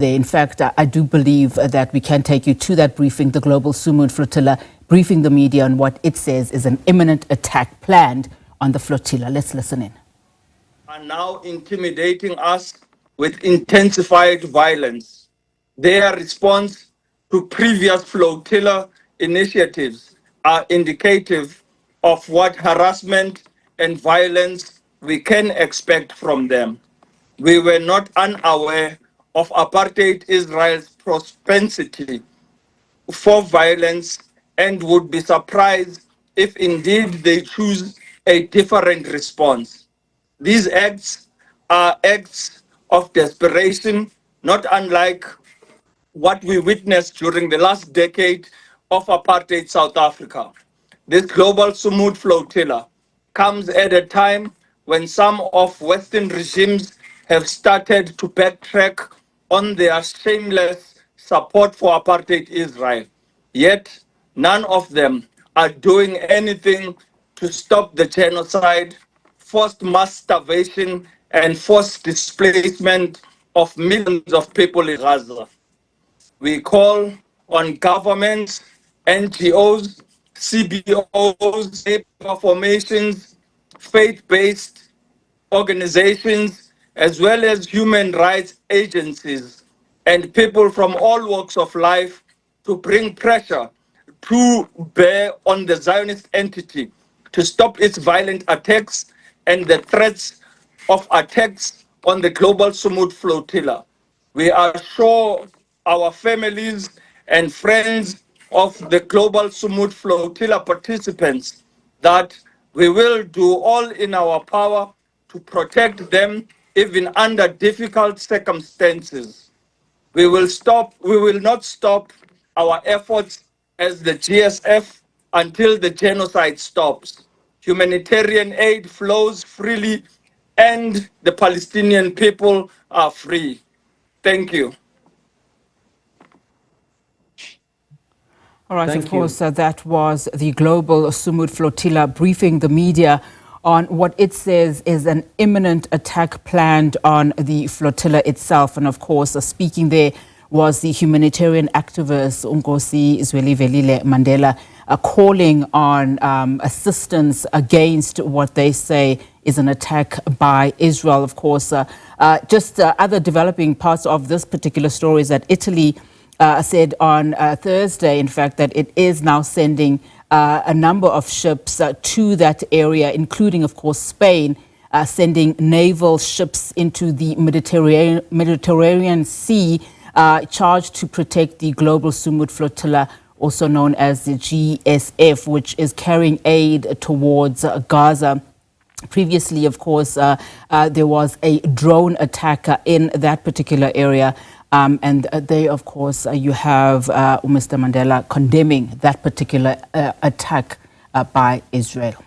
In fact, I do believe that we can take you to that briefing, the Global Sumud Flotilla, briefing the media on what it says is an imminent attack planned on the flotilla. Let's listen in. Are now intimidating us with intensified violence. Their response to previous flotilla initiatives are indicative of what harassment and violence we can expect from them. We were not unaware of apartheid Israel's propensity for violence and would be surprised if indeed they choose a different response. These acts are acts of desperation, not unlike what we witnessed during the last decade of apartheid South Africa. This global Sumud Flotilla comes at a time when some of Western regimes have started to backtrack on their shameless support for apartheid Israel. Yet, none of them are doing anything to stop the genocide, forced mass starvation, and forced displacement of millions of people in Gaza. We call on governments, NGOs, CBOs, labor formations, faith-based organizations, as well as human rights agencies and people from all walks of life to bring pressure to bear on the Zionist entity to stop its violent attacks and the threats of attacks on the global Sumud Flotilla. We assure our families and friends of the Global Sumud Flotilla participants that we will do all in our power to protect them even under difficult circumstances. We will not stop our efforts as the GSF until the genocide stops. Humanitarian aid flows freely and the Palestinian people are free. Thank you. All right, of course, that was the Global Sumud Flotilla briefing the media on what it says is an imminent attack planned on the flotilla itself. And of course, speaking there was the humanitarian activist Nkosi Zwelivelile Mandela, calling on assistance against what they say is an attack by Israel. Of course, other developing parts of this particular story is that Italy said on Thursday, in fact, that it is now sending a number of ships to that area, including, of course, Spain, sending naval ships into the Mediterranean Sea, charged to protect the Global Sumud Flotilla, also known as the GSF, which is carrying aid towards Gaza. Previously, of course, there was a drone attack in that particular area. And they, of course, you have Mr. Mandela condemning that particular attack by Israel.